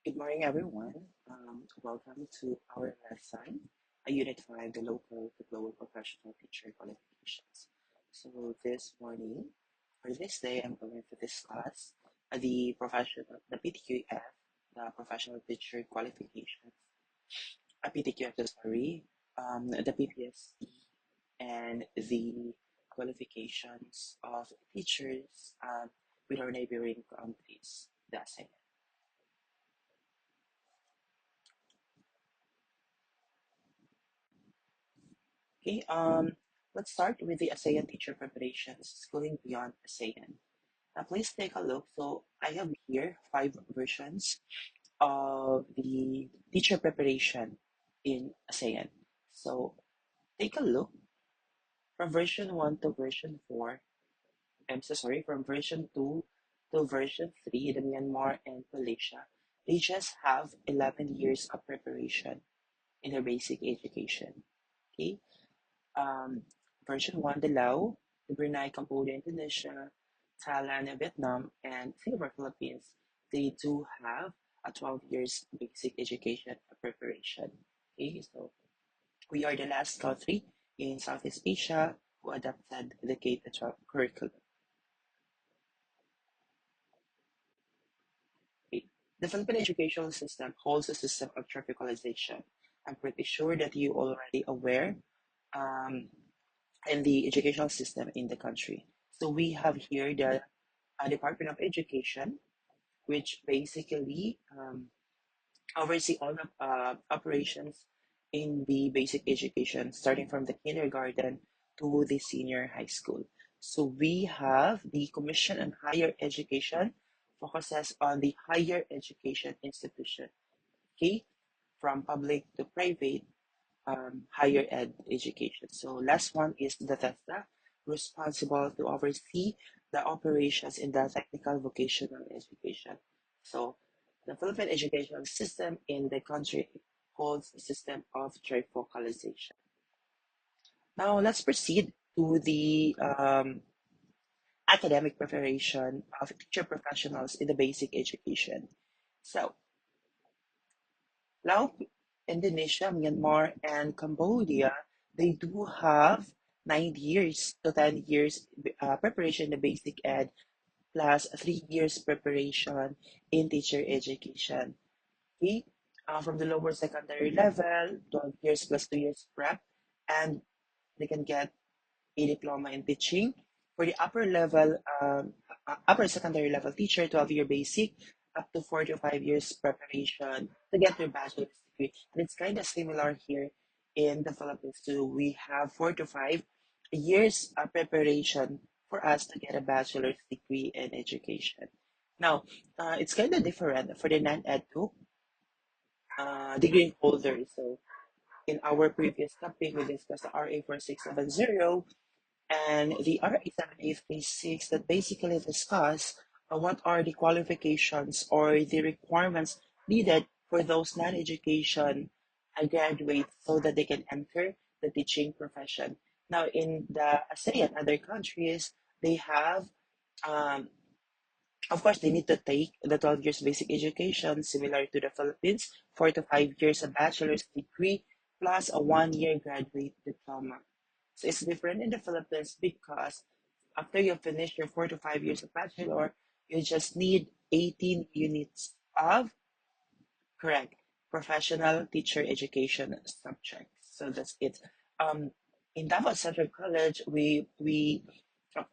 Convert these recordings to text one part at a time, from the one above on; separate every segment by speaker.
Speaker 1: Good morning, everyone. Welcome to our lesson, Unit 5, the Local to Global Professional Teacher Qualifications. So this morning, or this day, I'm going to discuss the PTQF, the Professional Teacher Qualifications, PTQF, sorry, the PPST, and the qualifications of teachers with our neighboring countries, the ASEAN. Okay, let's start with the ASEAN teacher preparations, schooling beyond ASEAN. Now, please take a look. So, I have here five versions of the teacher preparation in ASEAN. So, take a look from version 1 to version 4. I'm so sorry, from version 2 to version 3, the Myanmar and Malaysia. They just have 11 years of preparation in their basic education. Okay, um, version 1, the Lao, the Brunei, Cambodia, Indonesia, Thailand, and Vietnam, and Singapore, Philippines, they do have a 12 years basic education preparation. Okay, so we are the last country in Southeast Asia who adopted the K-12 curriculum. Okay. The Philippine educational system holds a system of tropicalization. I'm pretty sure that you already aware um, in the educational system in the country. So we have here the Department of Education, which basically oversee all the operations in the basic education, starting from the kindergarten to the senior high school. So we have the Commission on Higher Education, focuses on the higher education institution, okay, from public to private higher ed education. So last one is the TESDA, responsible to oversee the operations in the technical vocational education. So the Philippine educational system in the country holds a system of trifocalization. Now let's proceed to the academic preparation of teacher professionals in the basic education. So Laos, Indonesia, Myanmar, and Cambodia, they do have 9 years to 10 years preparation in the basic ed plus 3 years preparation in teacher education. Okay, from the lower secondary level, 12 years plus 2 years prep, and they can get a diploma in teaching. For the upper secondary level teacher, 12-year basic, up to 4 to 5 years preparation to get their bachelor's degree. And it's kind of similar here in the Philippines too. We have 4 to 5 years preparation for us to get a bachelor's degree in education. Now, it's kind of different for the non-edu degree holders. So, in our previous topic, we discussed the RA 4670 and the RA 7836 that basically discuss what are the qualifications or the requirements needed for those non-education graduates so that they can enter the teaching profession. Now, in the ASEAN, other countries, they have um, of course, they need to take the 12 years basic education, similar to the Philippines, 4 to 5 years a bachelor's degree, plus a 1 year graduate diploma. So it's different in the Philippines because after you finish your 4 to 5 years of bachelor, you just need 18 units of, correct, professional teacher education subjects. So that's it. Um, in Davao Central College, we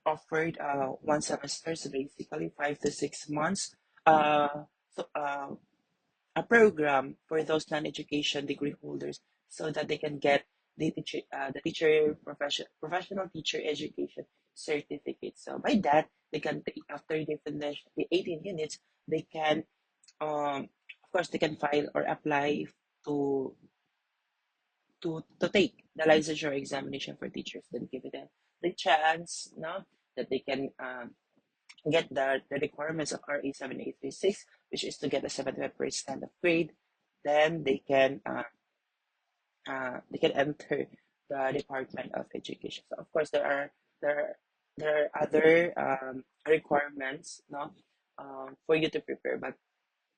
Speaker 1: offered 1 semester, so basically 5 to 6 months. So a program for those non-education degree holders so that they can get the teacher professional teacher education certificate. So by that, they can take, after they finish the 18 units, they can of course they can file or apply to to take the licensure examination for teachers. Then give them the chance, no, that they can get the requirements of RA 7836, which is to get a 75% of grade. Then they can enter the Department of Education. So of course there there are other requirements, no, for you to prepare, but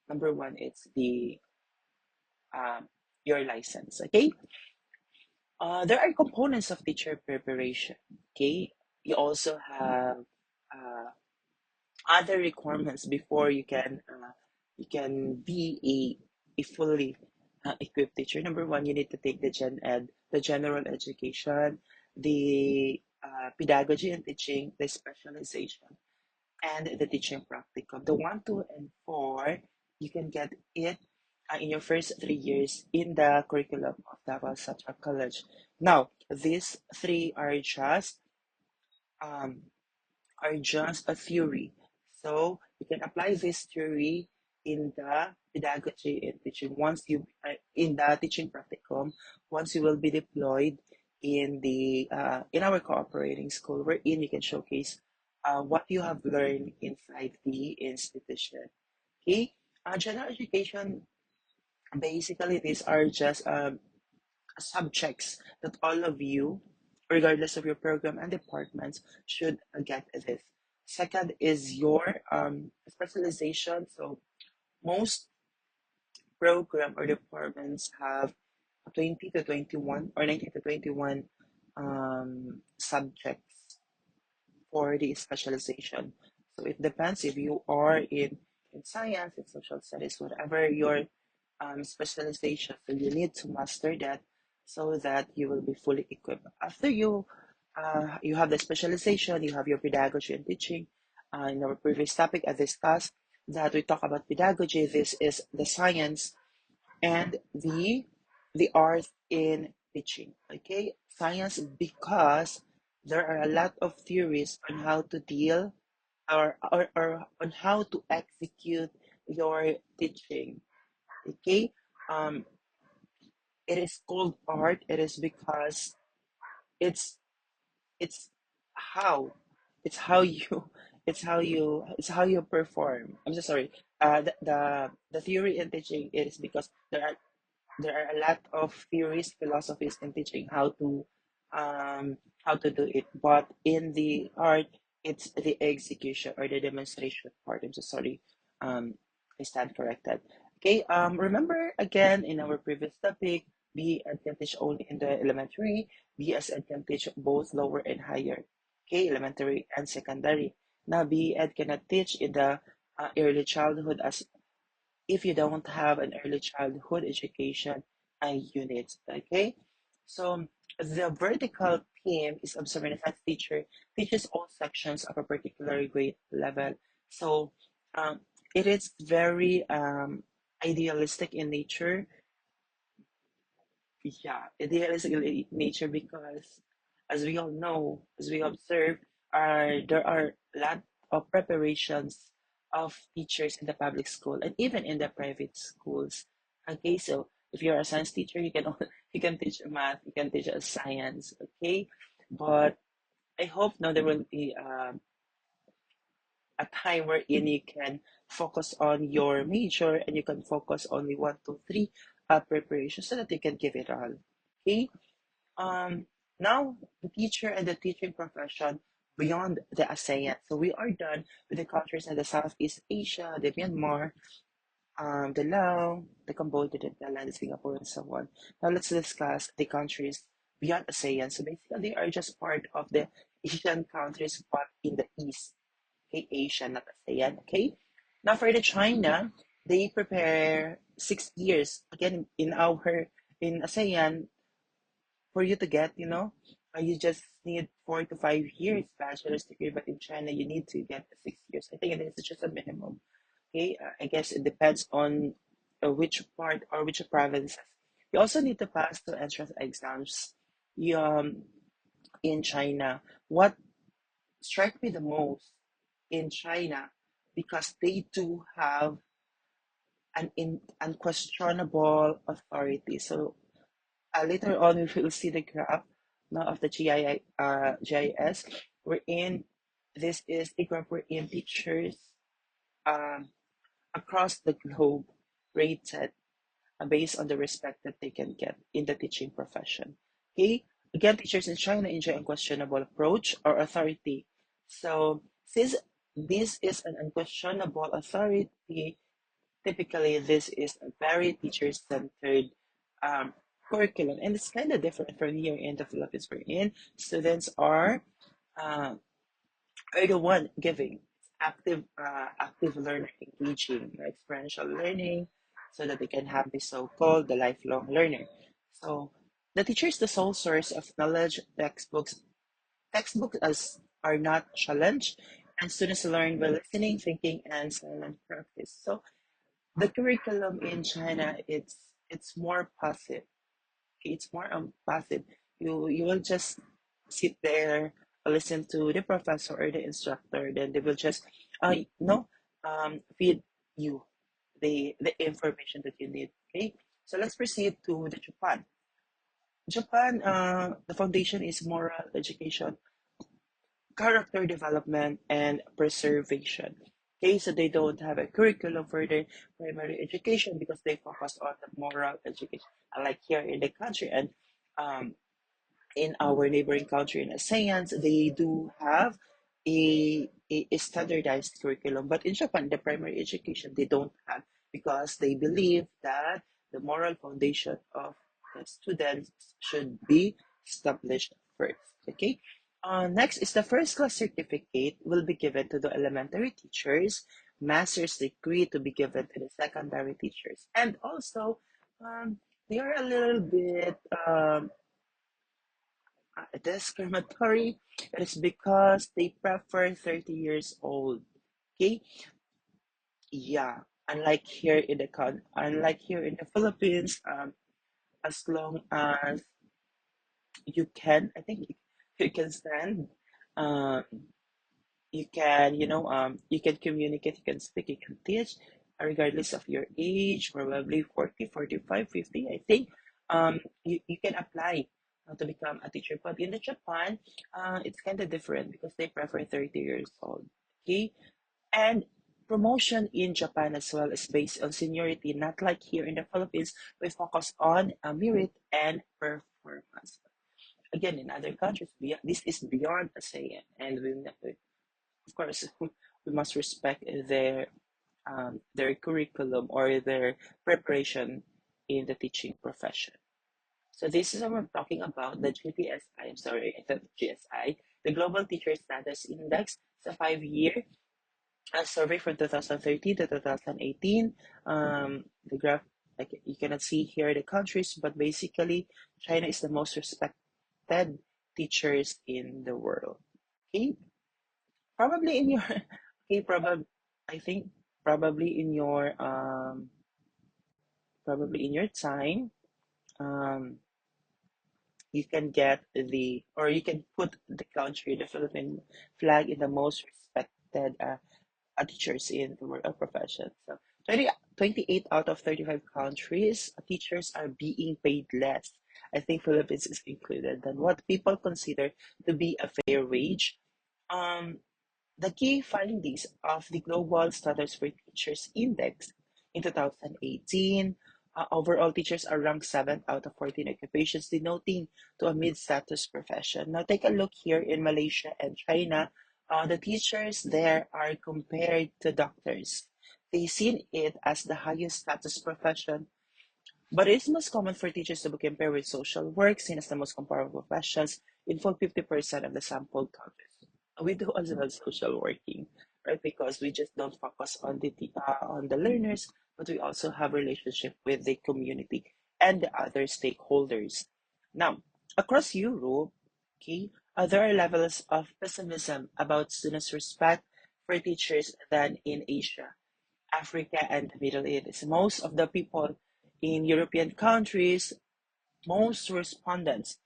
Speaker 1: Number one, it's the um, your license. Okay. There are components of teacher preparation. Okay. You also have uh, other requirements before you can be a fully equipped teacher. Number one, you need to take the gen ed, the general education, the pedagogy and teaching, the specialization, and the teaching practicum. The one, two, and four, you can get it in your first 3 years in the curriculum of Davao Central College. Now, these three um, are just a theory. So you can apply this theory in the pedagogy and teaching once you in the teaching practicum once you will be deployed in our cooperating school wherein you can showcase what you have learned inside the institution. Okay, general education, basically these are just subjects that all of you, regardless of your program and departments, should get this. Second is your specialization. So most program or departments have 20 to 21 or 19 to 21 subjects for the specialization. So it depends if you are in science, in social studies, whatever your specialization. So you need to master that so that you will be fully equipped. After you have the specialization, you have your pedagogy and teaching. In our previous topic, I discussed that we talk about pedagogy. This is the science and the art in teaching. Okay, science because there are a lot of theories on how to deal or on how to execute your teaching. Okay, um, it is called art. It is because it's it's how it's how you it's how you perform. I'm so sorry. The theory in teaching is because there are a lot of theories, philosophies in teaching um how to do it. But in the art, it's the execution or the demonstration part. I'm so sorry. I stand corrected. Okay. Remember again in our previous topic, BE Ed can teach only in the elementary. BS Ed can teach both lower and higher. Okay, elementary and secondary. Now BE Ed cannot teach in the early childhood as if you don't have an early childhood education unit. Okay, so the vertical theme is observing a science teacher teaches all sections of a particular grade level. So um, it is very idealistic in nature. Yeah, idealistic in nature because, as we all know, as we observe, there are a lot of preparations of teachers in the public school and even in the private schools. Okay, so if you're a science teacher, you can you can teach math, you can teach science. Okay, but I hope now there will be a time wherein you can focus on your major and you can focus only one, two, three preparation so that you can give it all. Okay. Um, Now the teacher and the teaching profession beyond the ASEAN. So we are done with the countries in the Southeast Asia, the Myanmar, the Laos, the Cambodia, the Thailand, Singapore, and so on. Now let's discuss the countries beyond ASEAN. So basically, they are just part of the Asian countries, but in the East. Okay, Asia, not ASEAN. Okay. Now for the China, they prepare 6 years. Again, in ASEAN, for you to get, you just need 4 to 5 years bachelor's degree, but in China, you need to get 6 years. I think it is just a minimum. Okay, I guess it depends on which part or which provinces. You also need to pass the entrance exams. You, in China, what struck me the most in China, because they do have an unquestionable authority. So later on, we will see the graph now of the GIS, wherein this is a graph wherein teachers um, across the globe rated based on the respect that they can get in the teaching profession. Okay, again, teachers in China enjoy unquestionable approach or authority. So since this is an unquestionable authority, typically this is a very teacher-centered um, curriculum, and it's kind of different from here in the Philippines we're in. Students uh, are the one giving active learner engaging experiential learning so that they can have the so-called the lifelong learner. So the teacher is the sole source of knowledge. Textbooks as are not challenged, and students learn by listening, thinking, and silent practice. So the curriculum in China, it's more passive. It's more passive. You will just sit there, listen to the professor or the instructor, then they will just no feed you the information that you need. Okay, so let's proceed to the Japan. Japan, the foundation is moral education, character development, and preservation. Okay, so they don't have a curriculum for their primary education because they focus on the moral education. Unlike here in the country and um, in our neighboring country in ASEAN, they do have a standardized curriculum. But in Japan, the primary education they don't have because they believe that the moral foundation of the students should be established first. Okay. Next is the first class certificate will be given to the elementary teachers, master's degree to be given to the secondary teachers, and also they are a little bit discriminatory. It is because they prefer 30 years old. Okay? Yeah. Unlike here in the Philippines, as long as you can, I think you can stand, um, you can communicate, you can speak, you can teach, regardless of your age, probably 40, 45, 50. I think you can apply to become a teacher. But in the Japan, it's kind of different because they prefer 30 years old. Okay. And promotion in Japan as well is based on seniority, not like here in the Philippines, we focus on merit and performance. Again, in other countries, this is beyond a saying, and of course, we must respect their curriculum or their preparation in the teaching profession. So this is what we're talking about the GPSI. I'm sorry, the GSI, the Global Teacher Status Index. It's a 5-year survey from 2013 to 2018. The graph, like you cannot see here the countries, but basically, China is the most respected teachers in the world. Okay, probably in your okay, probably I think probably in your time, um you can get the or you can put the country, the Philippine flag in the most respected teachers in the world of profession. So 28 out of 35 countries, teachers are being paid less. I think Philippines is included than what people consider to be a fair wage. Um, The key findings of the Global Standards for Teachers Index in 2018, overall teachers are ranked 7th out of 14 occupations, denoting to a mid-status profession. Now take a look here in Malaysia and China. The teachers there are compared to doctors. They see it as the highest status profession, but it is most common for teachers to be compared with social work, seen as the most comparable professions in full 50% of the sampled countries. We do as well social working, right? Because we just don't focus on on the learners, but we also have relationship with the community and the other stakeholders. Now, across Europe, okay, there are levels of pessimism about students' respect for teachers than in Asia, Africa, and the Middle East. Most of the people in European countries, most respondents,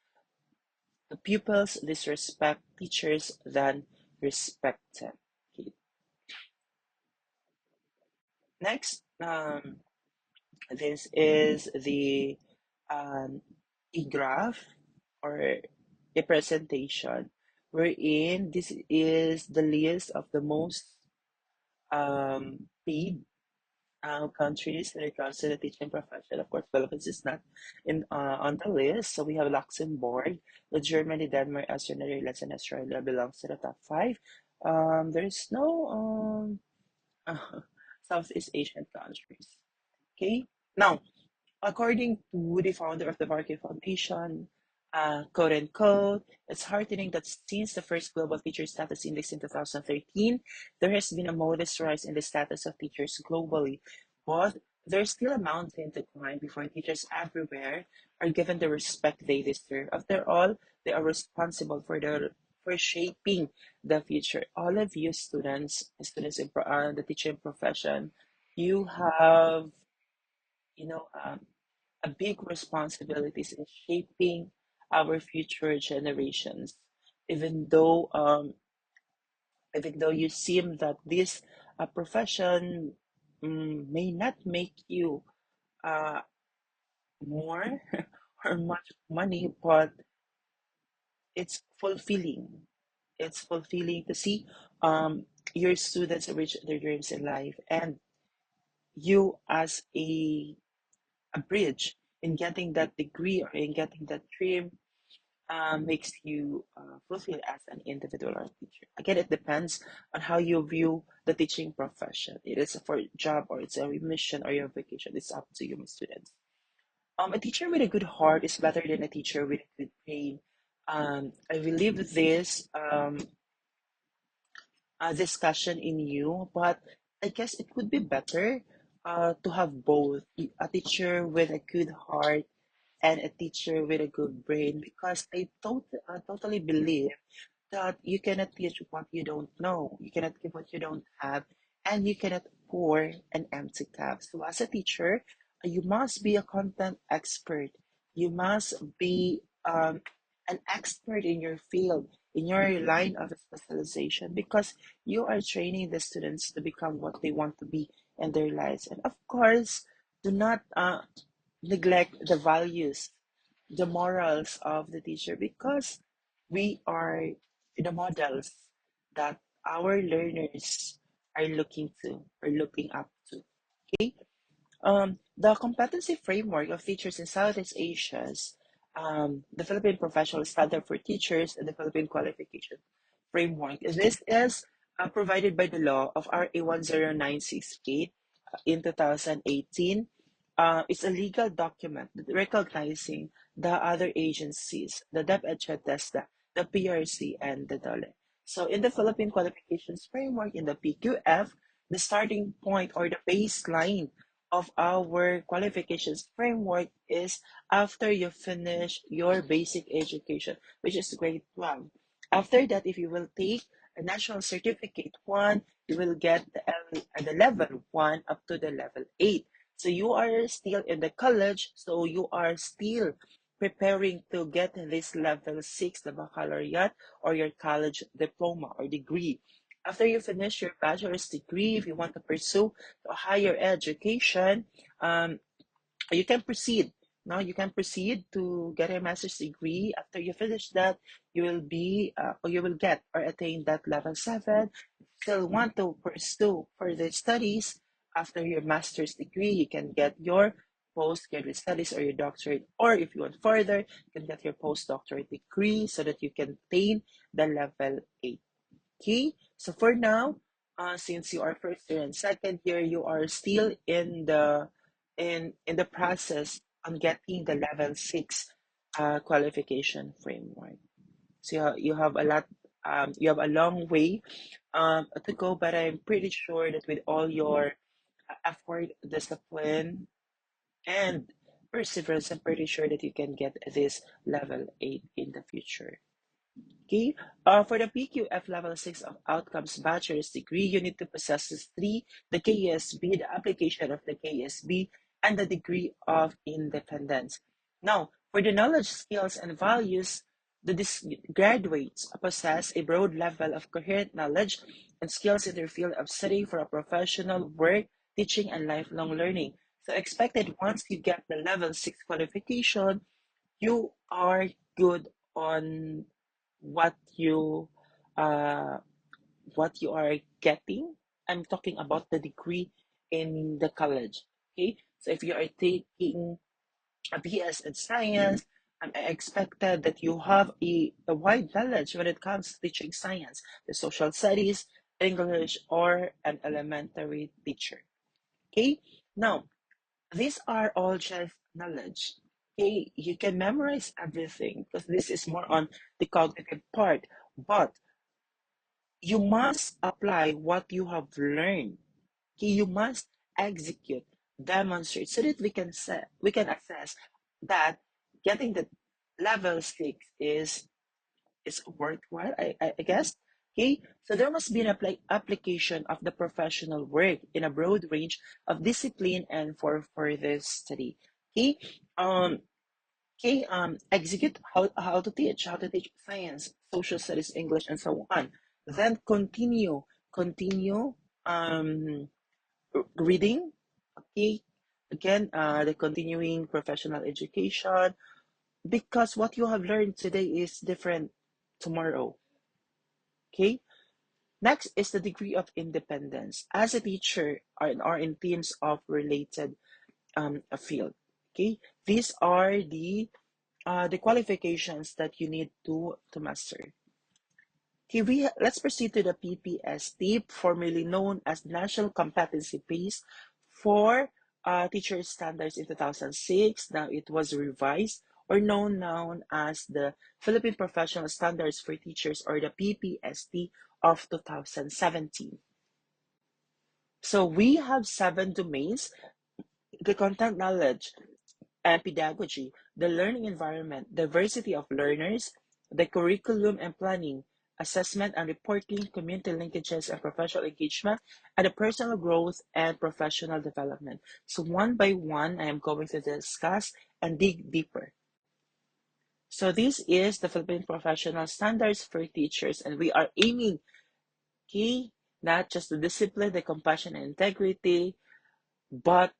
Speaker 1: the pupils disrespect teachers than respect them. Okay. Next, this is the a graph or a presentation wherein this is the list of the most paid countries when it comes to the teaching profession. Of course, Philippines is not in on the list. So we have Luxembourg, the Germany, Denmark, Austria, Netherlands, and Australia belongs to the top five. There's no Southeast Asian countries. Okay, now according to the founder of the Market Foundation, quote unquote, it's heartening that since the first Global Teacher Status Index in 2013, there has been a modest rise in the status of teachers globally. But there's still a mountain to climb before teachers everywhere are given the respect they deserve. After all, they are responsible for shaping the future. All of you students in the teaching profession, you have a big responsibilities in shaping our future generations. Even though um, even though you seem that this profession may not make you uh, more or much money, but it's fulfilling. It's fulfilling to see your students reach their dreams in life, and you as a bridge in getting that degree or in getting that dream makes you fulfilled as an individual or teacher. Again, it depends on how you view the teaching profession. It is for a job or it's a mission or your vacation. It's up to you, my students. A teacher with a good heart is better than a teacher with a good brain. I believe this discussion in you, but I guess it would be better to have both a teacher with a good heart and a teacher with a good brain because I totally believe that you cannot teach what you don't know, you cannot give what you don't have, and you cannot pour an empty cup. So, as a teacher, you must be a content expert, you must be an expert in your field, in your line of specialization, because you are training the students to become what they want to be in their lives. And of course, do not neglect the values, the morals of the teacher, because we are the models that our learners are looking to or looking up to. Okay. The competency framework of teachers in Southeast Asia's the Philippine Professional Standard for Teachers and the Philippine Qualification Framework. This is provided by the law of RA 10968 in 2018. It's a legal document recognizing the other agencies, the DepEd, TESDA, the PRC, and the DOLE. So in the Philippine Qualifications Framework, in the PQF, the starting point or the baseline of our qualifications framework is after you finish your basic education, which is grade 12. After that, if you will take a national certificate 1, you will get the level 1 up to the level 8. So you are still in the college, so you are still preparing to get this level 6, the baccalaureate, or your college diploma or degree. After you finish your bachelor's degree, if you want to pursue a higher education, um, you can proceed. Now you can proceed to get a master's degree. After you finish that, you will be or you will get or attain that level 7. Still want to pursue further studies after your master's degree, you can get your postgraduate studies or your doctorate, or if you want further, you can get your postdoctorate degree so that you can attain the level 8. Okay, so for now, since you are first year and second year, you are still in the process on getting the level 6 qualification framework. So you have a lot, you have a long way to go, but I'm pretty sure that with all your effort, discipline, and perseverance, I'm pretty sure that you can get this level 8 in the future. Okay, for the PQF level 6 of outcomes bachelor's degree, you need to possess these three: the KSB, the application of the KSB, and the degree of independence. Now, for the knowledge, skills, and values, the graduates possess a broad level of coherent knowledge and skills in their field of study for a professional work, teaching, and lifelong learning. So expected once you get the level 6 qualification, you are good on what you uh what you are getting. I'm talking about the degree in the college. Okay, so if you are taking a BS in science, I expected that you have a wide knowledge when it comes to teaching science, the social studies, English, or an elementary teacher. Okay, now these are all just knowledge. Okay, you can memorize everything because this is more on the cognitive part, but you must apply what you have learned. Okay, you must execute, demonstrate, so that we can assess that getting the level 6 is worthwhile. I guess. Okay, so there must be an application of the professional work in a broad range of discipline and for further study. Okay, um, execute how to teach science, social studies, English, and so on. Then continue um reading. Okay, again, the continuing professional education, because what you have learned today is different tomorrow. Okay, next is the degree of independence as a teacher or in teams of related a field. Okay, these are the qualifications that you need to master. Okay, let's proceed to the PPST, formerly known as National Competency Base for Teacher Standards in 2006. Now it was revised or known as the Philippine Professional Standards for Teachers, or the PPST of 2017. So we have 7 domains: the content knowledge and pedagogy, the learning environment, diversity of learners, the curriculum and planning, assessment and reporting, community linkages and professional engagement, and the personal growth and professional development. So one by one, I am going to discuss and dig deeper. So this is the Philippine Professional Standards for Teachers, and we are aiming, key, not just the discipline, the compassion and integrity, but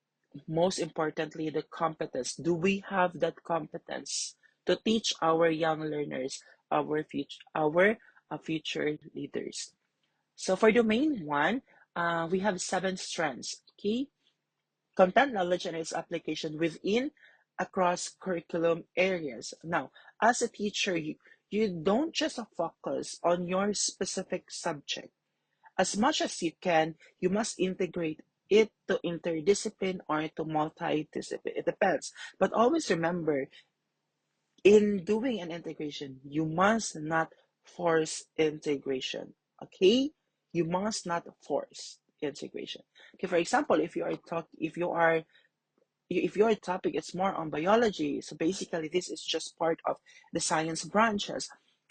Speaker 1: most importantly, the competence. Do we have that competence to teach our young learners, our future leaders? So for domain one, we have 7 strands. Okay, content knowledge and its application within across curriculum areas. Now, as a teacher, you don't just focus on your specific subject. As much as you can, you must integrate it to interdiscipline or to multidiscipline. It depends. But always remember, in doing an integration, you must not force integration. Okay? You must not force integration. Okay, for example, if your topic is more on biology, so basically this is just part of the science branches,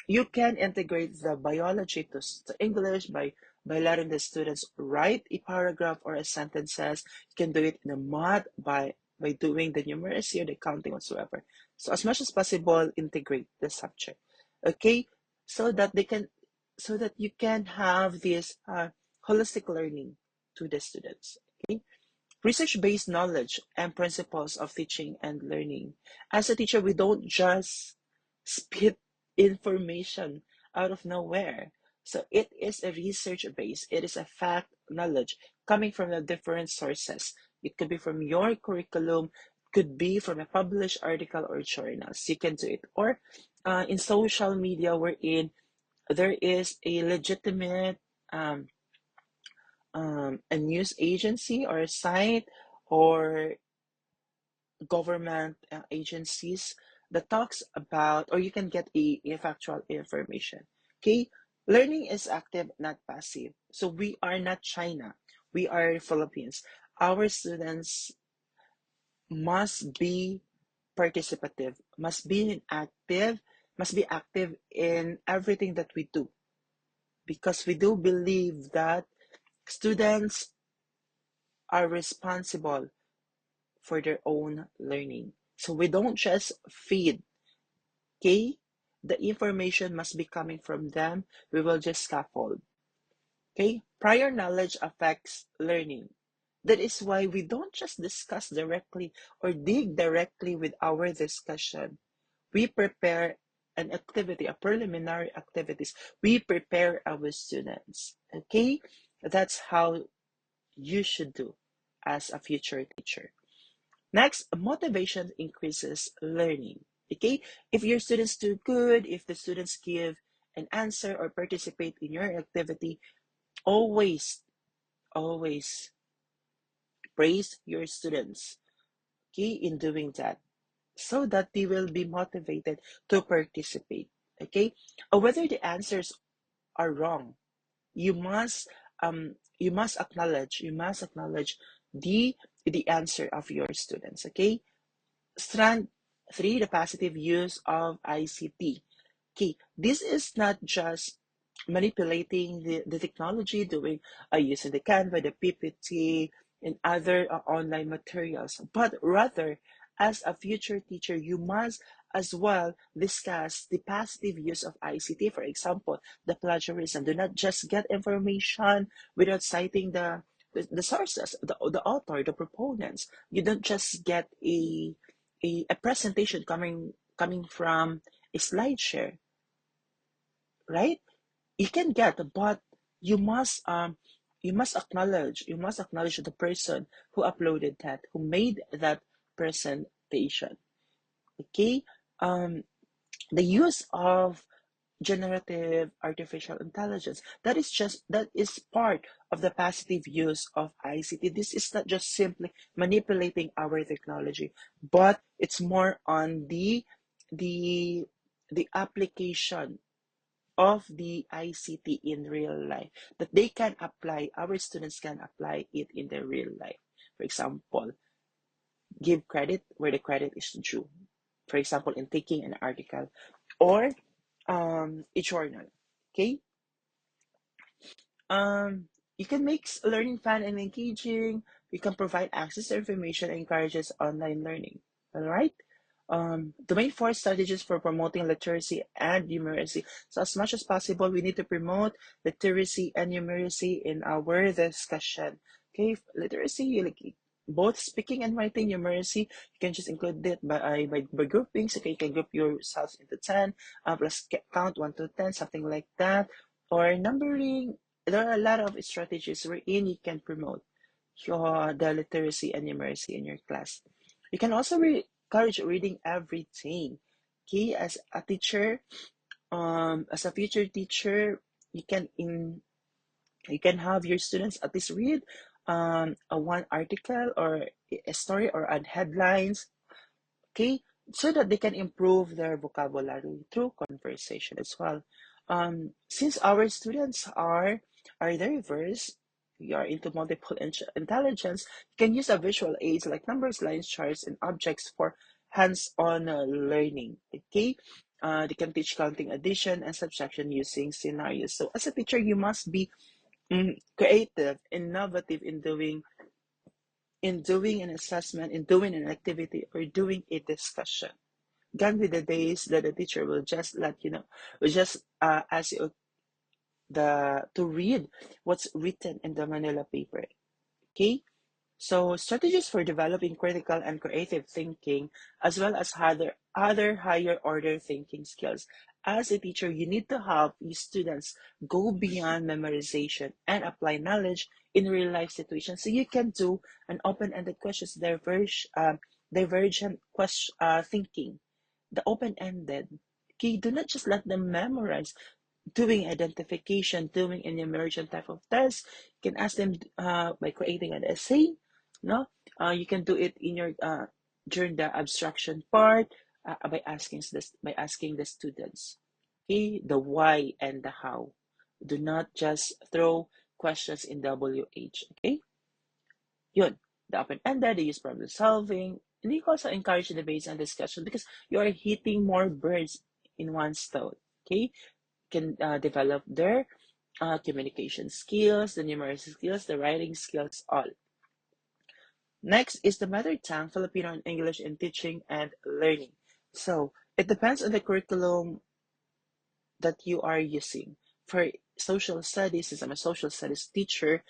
Speaker 1: you can integrate the biology to English by letting the students write a paragraph or a sentences. You can do it in a math by doing the numeracy or the counting whatsoever. So as much as possible, integrate the subject. Okay, so that they can, so that you can have this holistic learning to the students. Okay, research-based knowledge and principles of teaching and learning. As a teacher, we don't just spit information out of nowhere. So it is a research-based, it is a fact knowledge coming from the different sources. It could be from your curriculum, could be from a published article or journals. You can do it. Or in social media, wherein there is a legitimate um, a news agency or a site or government agencies that talks about, or you can get a factual information. Okay, learning is active, not passive. So we are not China, we are Philippines. Our students must be participative, must be active in everything that we do, because we do believe that students are responsible for their own learning. So we don't just feed, okay? The information must be coming from them. We will just scaffold, okay? Prior knowledge affects learning. That is why we don't just discuss directly or dig directly with our discussion. We prepare an activity, a preliminary activities. We prepare our students, okay? That's how you should do as a future teacher. Next, motivation increases learning. Okay, if your students do good, if the students give an answer or participate in your activity, always, always praise your students, okay, in doing that, so that they will be motivated to participate. Okay, or whether the answers are wrong, you must you must acknowledge the answer of your students. Okay, strand 3, the positive use of ICT. Okay, this is not just manipulating the technology, doing using the Canva, the PPT, and other online materials, but rather, as a future teacher, you must as well discuss the positive use of ICT. For example, the plagiarism. Do not just get information without citing the sources, the author, the proponents. You don't just get a presentation coming from a slide share, right? You can get, but you must um you must acknowledge the person who uploaded that, who made that presentation. Okay, um the use of generative artificial intelligence, that is part of the positive use of ICT. This is not just simply manipulating our technology, but it's more on the the application of the ICT in real life, that they can apply, our students can apply it in their real life. For example, give credit where the credit is due. For example, in taking an article or a journal. Okay, um, you can make learning fun and engaging. You can provide access to information and encourages online learning. All right. Domain 4, strategies for promoting literacy and numeracy. So as much as possible, we need to promote literacy and numeracy in our discussion. Okay, literacy, like both speaking and writing. Numeracy, you can just include it by groupings. Okay, you can group yourselves into 10, plus count 1 to 10, something like that. Or numbering, there are a lot of strategies wherein you can promote the literacy and numeracy in your class. You can also encourage reading everything. Okay, as a future teacher, you can in you can have your students at least read a one article or a story or add headlines, okay, so that they can improve their vocabulary through conversation as well. Since our students are diverse, we are into multiple intelligence, you can use a visual aids like numbers, lines, charts, and objects for hands-on learning. Okay, they can teach counting, addition, and subtraction using scenarios. So as a teacher, you must be creative, innovative in doing an assessment, in doing an activity, or doing a discussion. Gone with the days that the teacher will just let you know, will just ask you to read what's written in the Manila paper. Okay, so strategies for developing critical and creative thinking, as well as other higher order thinking skills. As a teacher, you need to have your students go beyond memorization and apply knowledge in real life situations. So you can do an open-ended questions, divergent question thinking, the open-ended. Okay, do not just let them memorize. Doing identification, doing an emergent type of test. You can ask them by creating an essay. No, you can do it in your during the abstraction part by asking the students. Okay, the why and the how. Do not just throw questions in WH. Okay, yun. The open-ended, they use problem solving, and you can also encourage debates and discussion because you are hitting more birds in one stone. Okay, can develop their communication skills, the numeracy skills, the writing skills, all. Next is the mother tongue, Filipino and English in teaching and learning. So it depends on the curriculum that you are using. For social studies, since I'm a social studies teacher,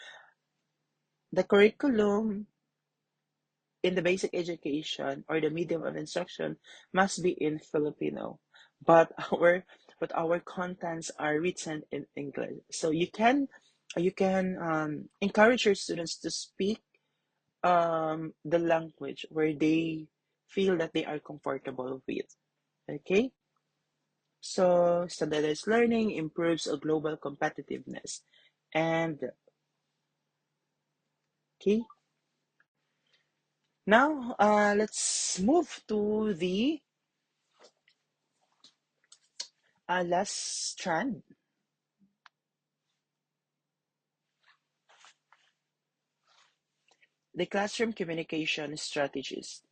Speaker 1: the curriculum in the basic education or the medium of instruction must be in Filipino, but our contents are written in English. So you can encourage your students to speak the language where they feel that they are comfortable with. Okay, so standardized learning improves a global competitiveness, and okay, Now, let's move to the last strand, the classroom communication strategies.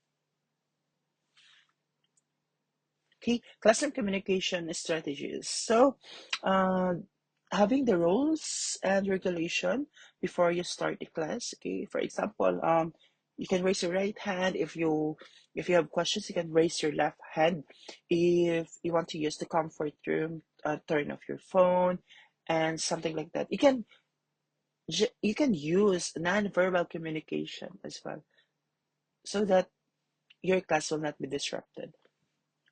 Speaker 1: Okay, classroom communication strategies. So, uh, having the rules and regulation before you start the class. Okay, for example, you can raise your right hand if you have questions. You can raise your left hand. If you want to use the comfort room, turn off your phone, and something like that. You can use non-verbal communication as well, so that your class will not be disrupted.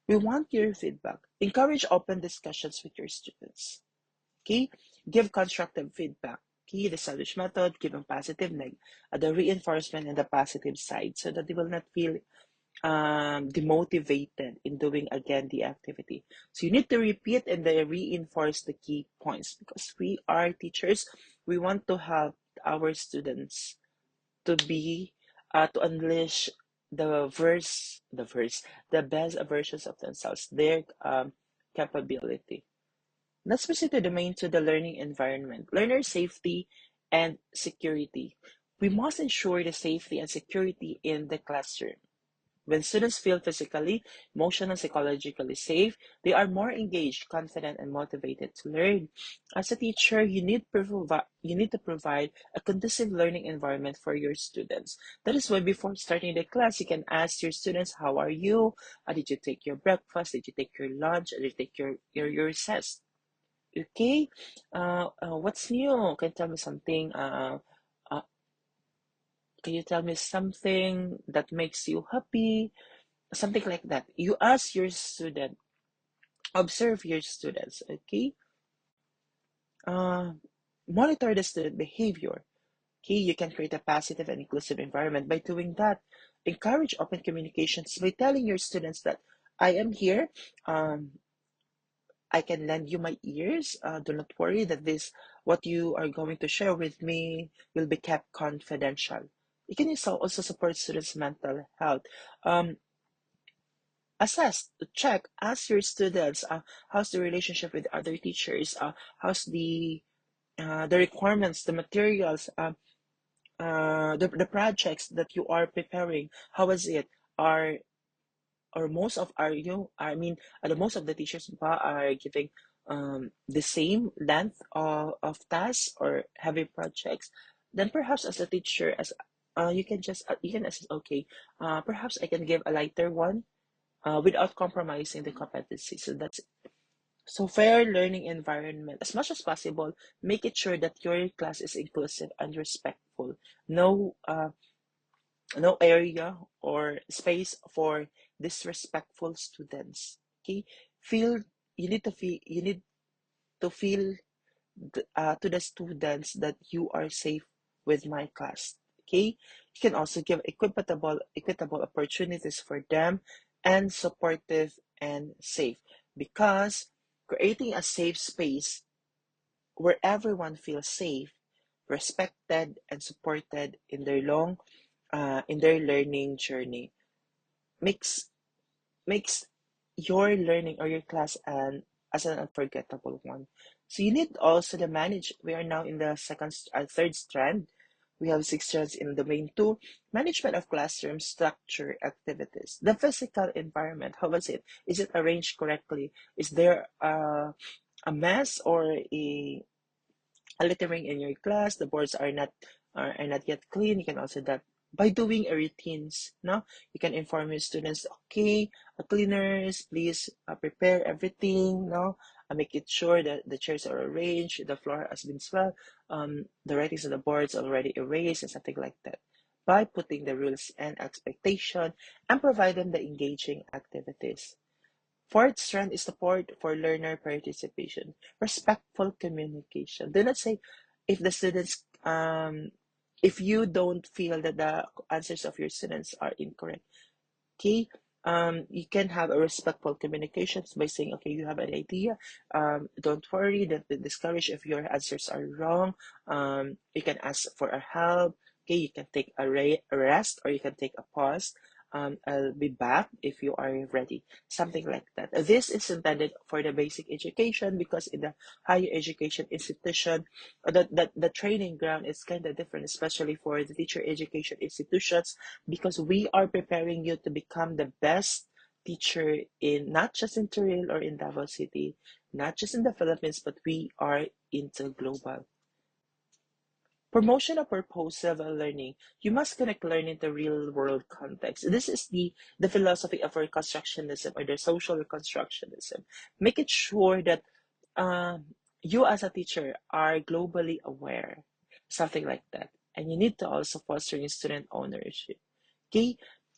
Speaker 1: We want your feedback. Encourage open discussions with your students. Okay? Give constructive feedback. Okay? The sandwich method, give them positive, the reinforcement and the positive side, so that they will not feel demotivated in doing again the activity. So you need to repeat and then reinforce the key points, because we are teachers. We want to help our students to be to unleash the best versions of themselves, their capability. Let's proceed to the main to the learning environment, learner safety and security. We must ensure the safety and security in the classroom. When students feel physically, emotionally, and psychologically safe, they are more engaged, confident, and motivated to learn. As a teacher, you need to provide a conducive learning environment for your students. That is why before starting the class, you can ask your students, "How are you? Did you take your breakfast? Did you take your lunch? Did you take your recess?" Okay. What's new? Can you tell me something? Uh, can you tell me something that makes you happy? Something like that. You ask your student, observe your students, okay? Uh, Monitor the student behavior. Okay, you can create a positive and inclusive environment by doing that. Encourage open communications by telling your students that I am here. Um, I can lend you my ears. Do not worry that this what you are going to share with me will be kept confidential. You can also support students' mental health. Um, Assess, check, ask your students, how's the relationship with other teachers, how's the requirements, the materials, the projects that you are preparing, how is it? Are or most of our I mean the most of the teachers are giving the same length of tasks or heavy projects. Then perhaps as a teacher, as you can assess, okay, perhaps I can give a lighter one without compromising the competency. So that's so fair learning environment. As much as possible, make it sure that your class is inclusive and respectful. No, no area or space for disrespectful students. Okay, feel you need to feel to the students that you are safe with my class. Okay, you can also give equitable opportunities for them and supportive and safe, because creating a safe space where everyone feels safe, respected, and supported in their learning journey makes makes your learning or your class as an unforgettable one. So you need also the manage. We are now in the third strand. We have six strands in domain two. Management of classroom structure activities. The physical environment. How was it? Is it arranged correctly? Is there a mess or a littering in your class? The boards are not yet clean. You can also that by doing a routines. No, you can inform your students. Okay, cleaners, please prepare everything. No, make it sure that the chairs are arranged, the floor has been swept, the writings on the boards already erased, and something like that. By putting the rules and expectation and provide them the engaging activities. Fourth strand is support for learner participation, respectful communication. Do not say if the students, if you don't feel that the answers of your students are incorrect. Okay, you can have a respectful communications by saying, okay, you have an idea. Don't worry, don't be discouraged if your answers are wrong. You can ask for a help. Okay, you can take a rest or you can take a pause. I'll be back if you are ready. Something like that. This is intended for the basic education because in the higher education institution, the training ground is kind of different, especially for the teacher education institutions, because we are preparing you to become the best teacher in not just in Toril or in Davao City, not just in the Philippines, but we are into global. Promotion of purposive learning. You must connect learning to real world context. This is the philosophy of reconstructionism or the social reconstructionism. Make it sure that you as a teacher are globally aware, something like that. And you need to also foster student ownership. Okay,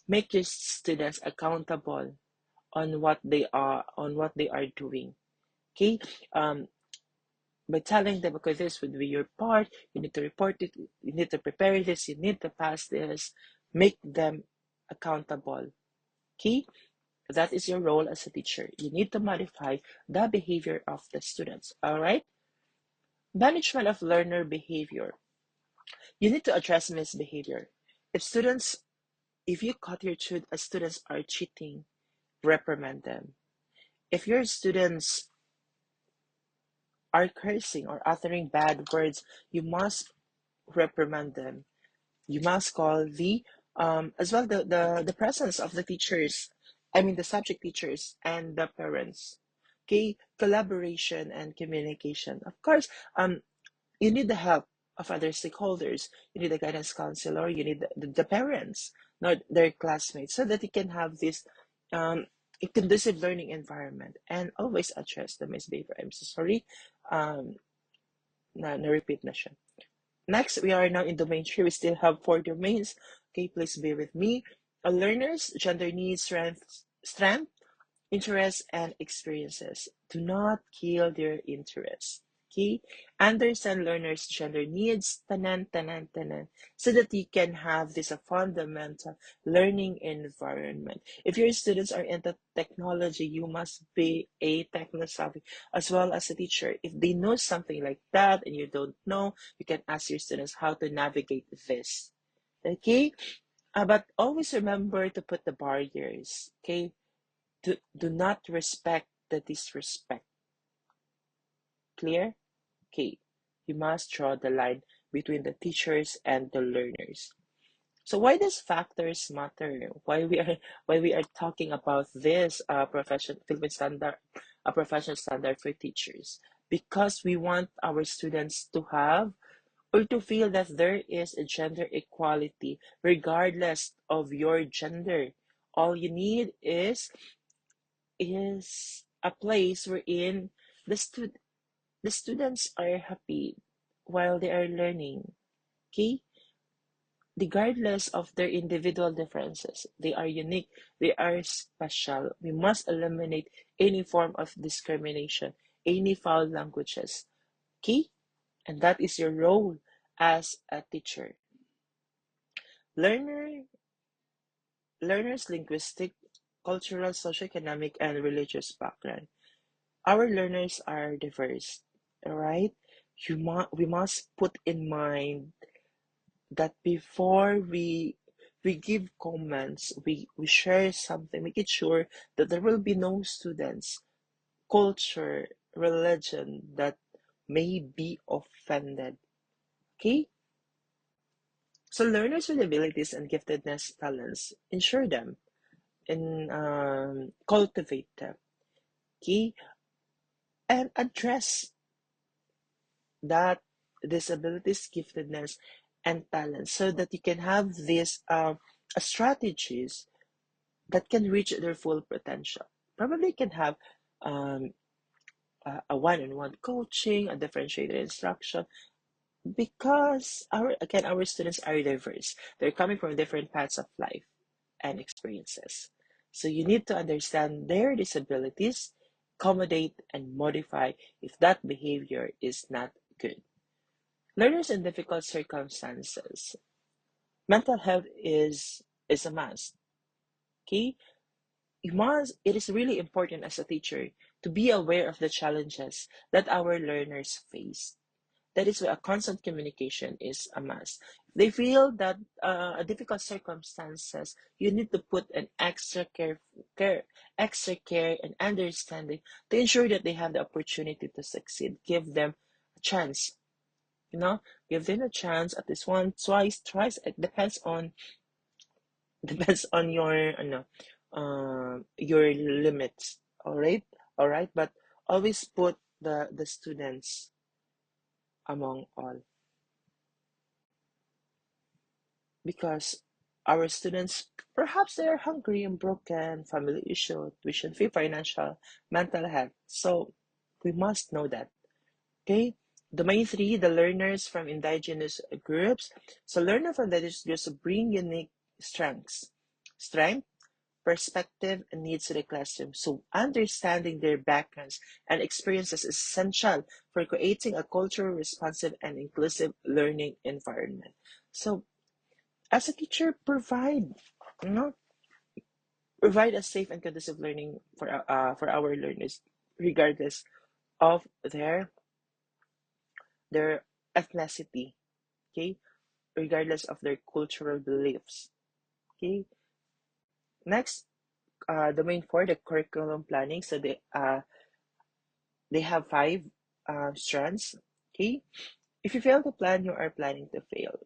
Speaker 1: make your students accountable on what they are doing. Okay, um, by telling them, okay, this would be your part, you need to report it, you need to prepare this, you need to pass this, make them accountable. Okay, that is your role as a teacher. You need to modify the behavior of the students. All right. Management of learner behavior. You need to address misbehavior. If students, if you caught your students are cheating, reprimand them. If your students are cursing or uttering bad words, you must reprimand them. You must call the as well the presence of the teachers, I mean the subject teachers and the parents. Okay, collaboration and communication. Of course, you need the help of other stakeholders. You need a guidance counselor. You need the parents, not their classmates, so that you can have this um, a conducive learning environment and always address the misbehavior. I'm so sorry. Um, na-repeat na siya. Next, we are now in domain 3. We still have 4 domains. Okay, please bear with me. Learners, gender needs, strength, interests, and experiences. Do not kill their interests. Okay? Understand learners' gender needs, tanan, so that you can have this a fundamental learning environment. If your students are into technology, you must be a techno savvy as well as a teacher. If they know something like that and you don't know, you can ask your students how to navigate this. Okay? But always remember to put the barriers. Okay? Do not respect the disrespect. Clear? Okay. You must draw the line between the teachers and the learners. So why does factors matter? Why we are talking about this Philippine standard, a professional standard for teachers? Because we want our students to have or to feel that there is a gender equality regardless of your gender. All you need is a place wherein the students are happy while they are learning. Okay, regardless of their individual differences, they are unique, they are special. We must eliminate any form of discrimination, any foul languages. Okay, and that is your role as a teacher. Learner learners linguistic, cultural, socioeconomic, and religious background. Our learners are diverse, all right? We must put in mind that before we give comments, we share something, make it sure that there will be no students, culture, religion that may be offended. Okay? So learners with abilities and giftedness, talents, ensure them and cultivate them. Okay? And address that disabilities, giftedness, and talent so that you can have these strategies that can reach their full potential. Probably can have um, a one-on-one coaching, a differentiated instruction, because our students are diverse. They're coming from different paths of life and experiences. So you need to understand their disabilities, accommodate and modify if that behavior is not good. Learners in difficult circumstances. Mental health is a must. Okay? It is really important as a teacher to be aware of the challenges that our learners face. That is why a constant communication is a must. If they feel that a difficult circumstances, you need to put an care, extra care and understanding to ensure that they have the opportunity to succeed. Give them a chance, you know, give them a chance at least once, twice, thrice. It depends on depends on your limits. All right, but always put the students among all, because our students, perhaps they are hungry and broken, family issue, tuition fee, financial, mental health. So we must know that. Okay. Domain three, the learners from indigenous groups. So learners from indigenous groups bring unique strengths, strength, perspective, and needs to the classroom. So understanding their backgrounds and experiences is essential for creating a culturally responsive and inclusive learning environment. So as a teacher, you know, provide a safe and conducive learning for our learners, regardless of their ethnicity. Okay, regardless of their cultural beliefs. Okay, next, domain four, the curriculum planning. So they have five strands. Okay, if you fail to plan, you are planning to fail.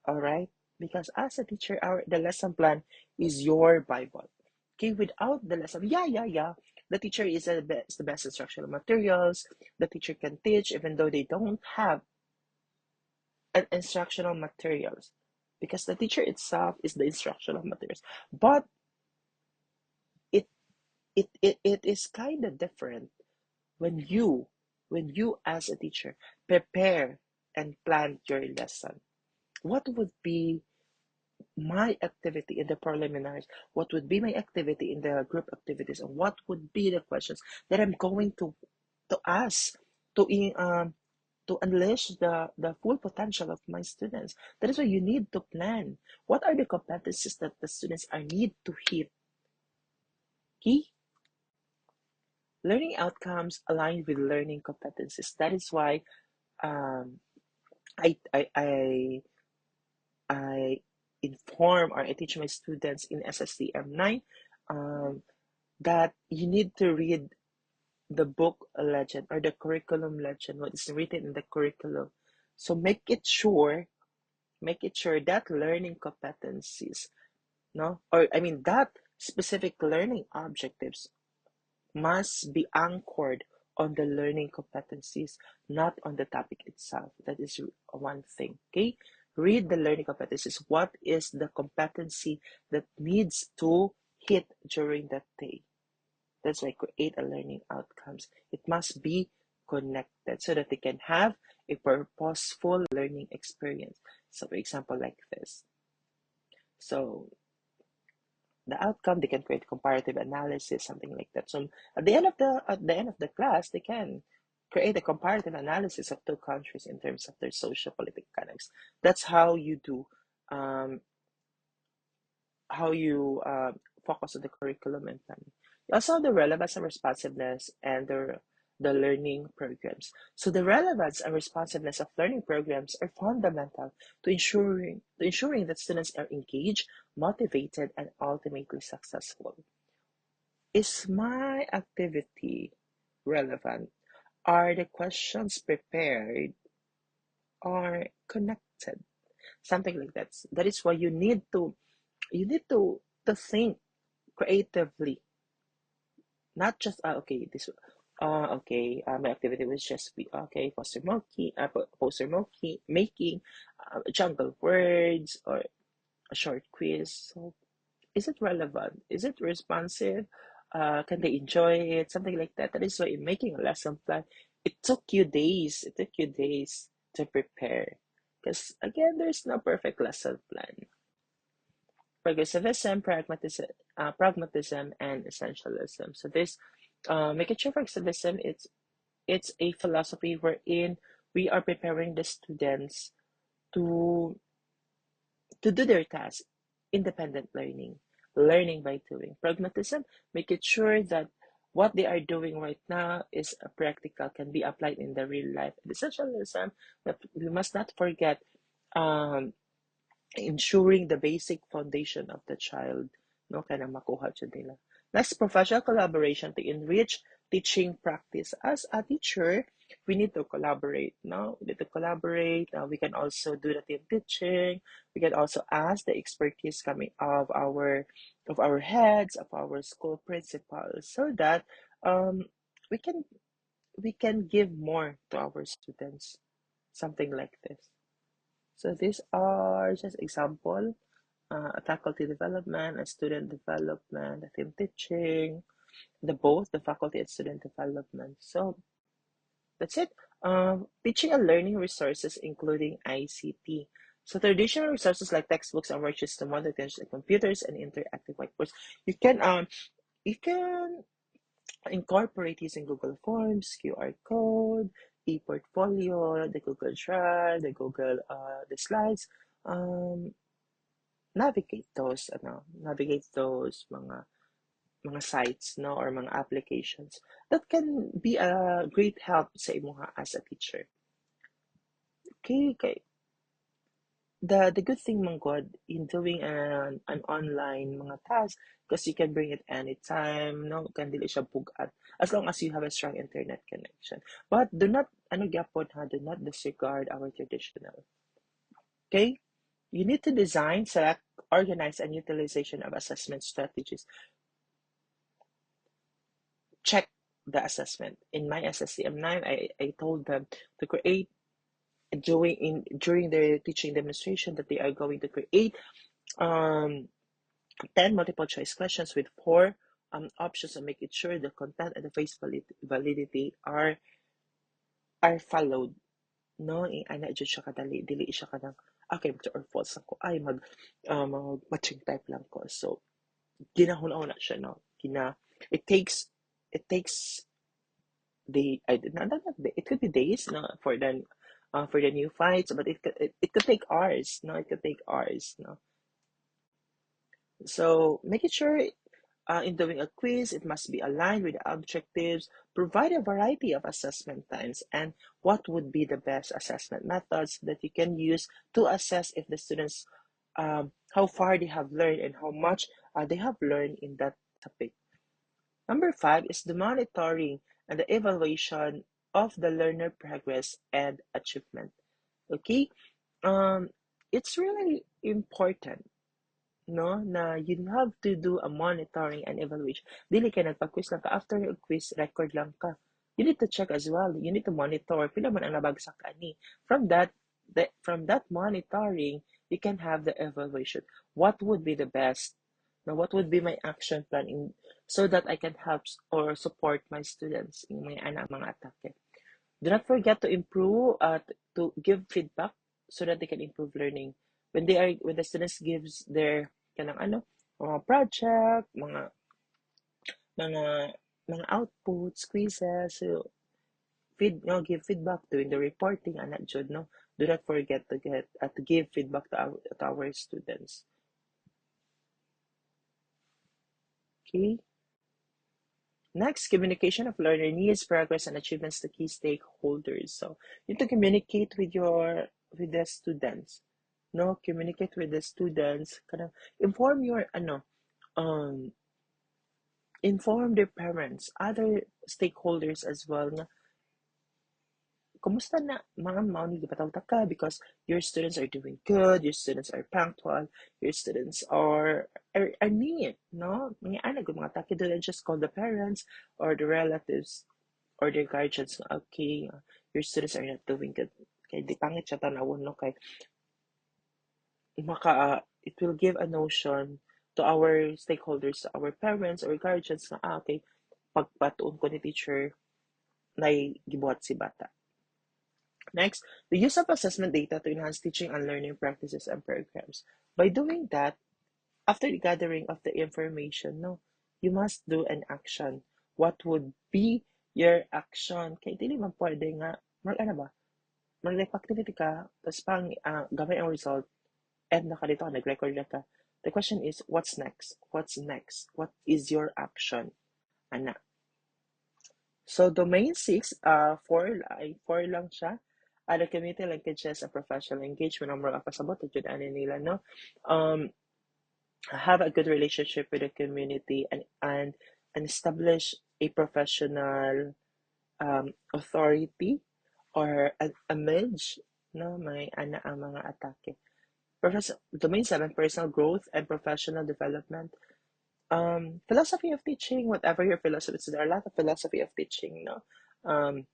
Speaker 1: All right, because as a teacher, our the lesson plan is your Bible. Okay, without the lesson, yeah. The teacher is the best instructional materials. The teacher can teach even though they don't have an instructional materials, because the teacher itself is the instructional materials. But it it is kind of different when you as a teacher prepare and plan your lesson. What would be my activity in the preliminaries? What would be my activity in the group activities? And what would be the questions that I'm going to ask to to unleash the full potential of my students? That is why you need to plan. What are the competencies that the students are need to hit? Key learning outcomes aligned with learning competencies. That is why um, I, I I I inform or I teach my students in SSTM9 um, that you need to read the book legend or the curriculum legend, what is written in the curriculum. So make it sure that learning competencies, no, or I mean that specific learning objectives must be anchored on the learning competencies, not on the topic itself. That is one thing. Okay. Read the learning competencies. What is the competency that needs to hit during that day? That's why create a learning outcomes. It must be connected so that they can have a purposeful learning experience. So for example, like this. So the outcome, they can create comparative analysis, something like that. So at the end of the class, they can create a comparative analysis of two countries in terms of their social political economics. That's how you do um, how you focus on the curriculum and planning. You also have the relevance and responsiveness and the learning programs. So the relevance and responsiveness of learning programs are fundamental to ensuring that students are engaged, motivated, and ultimately successful. Is my activity relevant? Are the questions prepared or connected? Something like that. That is why you need to think creatively, not just okay this okay my activity was just be okay poster making, jungle words or a short quiz. So is it relevant? Is it responsive? Can they enjoy it? Something like that. That is why in making a lesson plan, it took you days to prepare, because again, there's no perfect lesson plan. Progressivism, pragmatism, and essentialism. So this, making sure progressivism, it's a philosophy wherein we are preparing the students to do their task, independent learning, learning by doing. Pragmatism, making sure that what they are doing right now is practical, can be applied in the real life. The essentialism, that we must not forget, um, ensuring the basic foundation of the child, no, kana makuha dyan nila. Next, professional collaboration to enrich teaching practice. As a teacher, we need to collaborate, no? We need to collaborate. We can also do the team teaching. We can also ask the expertise coming of our heads, of our school principals, so that um, we can we can give more to our students, something like this. So these are just example, faculty development and student development, the team teaching, the faculty and student development. So that's it. Teaching and learning resources, including ICT. So traditional resources like textbooks and worksheets to monitor like computers and interactive whiteboards. You can um you can incorporate using Google Forms, QR code, e-portfolio, the Google Drive, the slides. Um, navigate those mga sites, no, or mga applications that can be a great help sa imuha as a teacher. Okay. The good thing man God in doing an online mga task, because you can bring it anytime, no, can dili siya bugat as long as you have a strong internet connection. But do not do not disregard our traditional. Okay? You need to design, select, organize, and utilization of assessment strategies. Check the assessment. In my SSCM9, I told them to create during their teaching demonstration that they are going to create um 10 multiple choice questions with 4 options, and making sure the content and the face validity are followed. No, ay na jud siya kadali, dili siya kadang okay true or false ako ay matching type lang ko. So ginahuna-una siya, no, it takes it takes day I did not, it could be days, no, for the new fights, but it could take hours, no, it could take hours, no. So making sure in doing a quiz, it must be aligned with the objectives, provide a variety of assessment times, and what would be the best assessment methods that you can use to assess if the students, how far they have learned and how much they have learned in that topic. Number 5 is the monitoring and the evaluation of the learner progress and achievement. Okay? Um, it's really important, no, na you have to do a monitoring and evaluation. Dili ka nagpa-quiz lang ka, after your quiz record lang ka. You need to check as well. You need to monitor pila man ang nabagsak ani. From that monitoring, you can have the evaluation. What would be the best? Now, what would be my action plan so that I can help or support my students in mga atake? Do not forget to improve, to give feedback so that they can improve learning. When the students gives their kanang mga project, mga mga outputs, quizzes, so give feedback doing the reporting and that jud, no. Do not forget to give feedback to our students. Okay. Next, communication of learner needs, progress, and achievements to key stakeholders. So you need to communicate with the students. No, communicate with the students. Inform your um inform their parents, other stakeholders as well. Kumusta na mga mauni gipatawag ka because your students are doing good, your students are punctual, your students are neat, no? Mga anak mga taki do just call the parents or the relatives or their guardians. Okay, your students are not doing good. Kay di pangit siya tanawon, no, kay it will give a notion to our stakeholders, to our parents or guardians na okay, pagpatuon ko ni teacher na gibuhat si bata. Next, the use of assessment data to enhance teaching and learning practices and programs. By doing that, after the gathering of the information, no, you must do an action. What would be your action? Kaya dili man pwede nga, ba? Mag-activity ka, tapos gamay ang result, and nakalito ka, nag-record na ka. The question is, what's next? What's next? What is your action? Ana. So domain 6, four lang siya. The community linkages and professional engagement ang mga pasabot at yun ano nila, no? Um, have a good relationship with the community and establish a professional authority or an image, no? May ana ang mga atake. Domain 7, personal growth and professional development. Philosophy of teaching, whatever your philosophy is, there are a lot of philosophy of teaching, no? Um,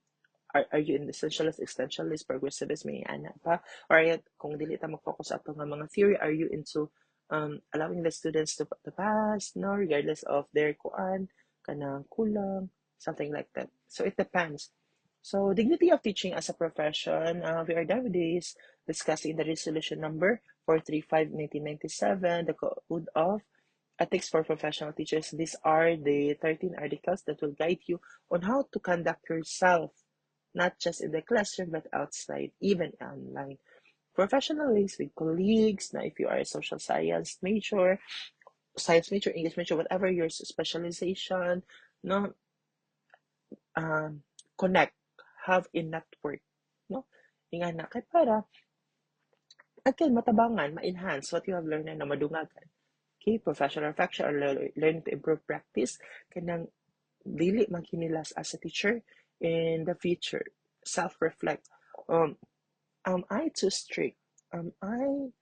Speaker 1: are you in essentialist, existentialist, progressivist, may ana pa? Or kung dili ta mag-focus ato nga mga theory, are you into allowing the students to pass, no, regardless of their kuan, kanang kulang, something like that. So it depends. So dignity of teaching as a profession, we are done with this, discussing the resolution number 435/1997, the Code of Ethics for Professional Teachers. These are the 13 articles that will guide you on how to conduct yourself, not just in the classroom, but outside, even online. Professional links with colleagues. Now, if you are a social science major, English major, whatever your specialization, no, connect, have a network, no? Inga na kay para again matabangan, ma-enhance what you have learned na madungagan. Okay, professional reflection or learning to improve practice kanang dili magkinilas as a teacher in the future. Self-reflect. Am I too strict? Am I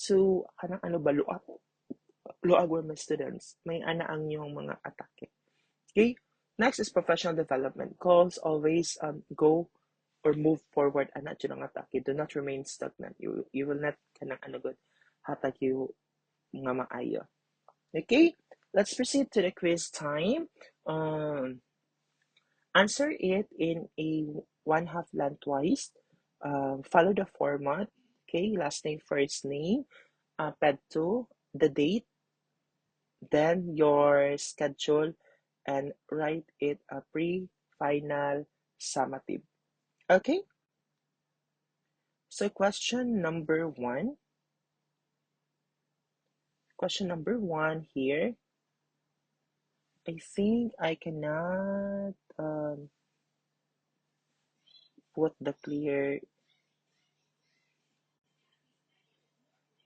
Speaker 1: too kanang ano ba luag with my students? May ana ang yung mga atake. Okay? Next is professional development. Goals always go or move forward and not yung atake. Do not remain stagnant. You will not kanang ano good hatag you nga maayo. Okay? Let's proceed to the quiz time. Answer it in a one half lengthwise. Follow the format. Okay, last name, first name, ped 2, the date, then your schedule, and write it a pre-final summative. Okay, so question number one. Question number one here. I think I cannot put the clear.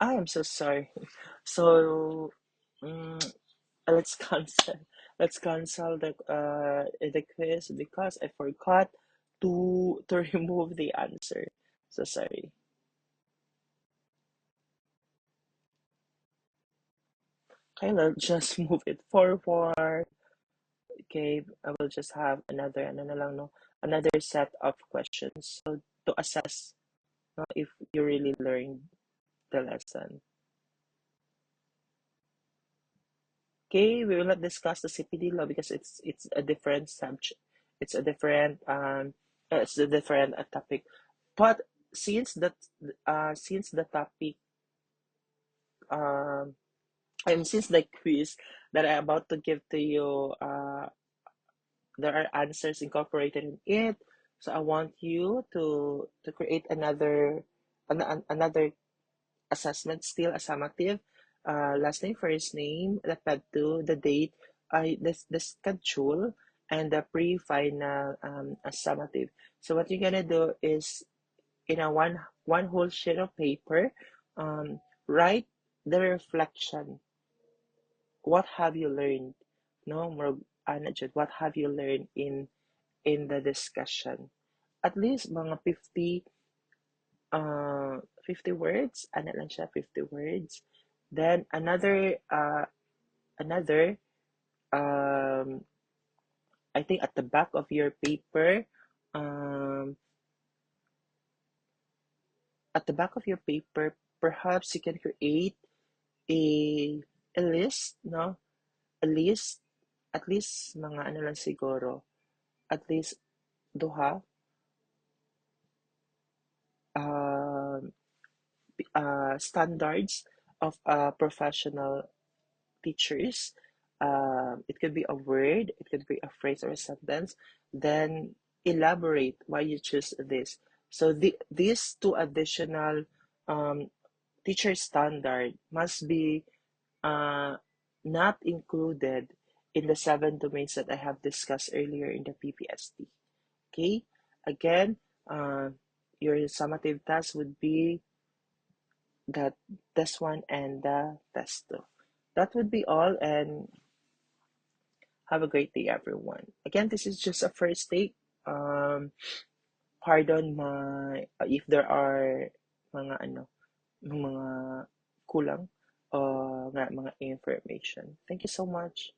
Speaker 1: I am so sorry. So, let's cancel. Let's cancel the quiz because I forgot to remove the answer. So sorry. Okay, let's just move it forward. Okay, I will just have another set of questions so to assess if you really learned the lesson. Okay, we will not discuss the CPD law because it's a different subject. It's a different topic. But since the topic um since the quiz that I'm about to give to you there are answers incorporated in it. So I want you to create another assessment, still a summative. Last name, first name, the ped 2, the date, the schedule, and the pre-final summative. So what you're gonna do is in a one whole sheet of paper, write the reflection. What have you learned? No more, what have you learned in the discussion? At least mga 50 words, ano lang siya, 50 words. Then another I think at the back of your paper, perhaps you can create a list, no? A list, at least mga ano lang siguro, at least duha standards of professional teachers. It could be a word, it could be a phrase or a sentence. Then elaborate why you choose this. So these two additional teacher standard must be not included in the 7 domains that I have discussed earlier in the PPST. Okay, again, your summative task would be the test one and the test two. That would be all, and have a great day, everyone. Again, this is just a first take. Pardon my if there are mga mga kulang o mga information. Thank you so much.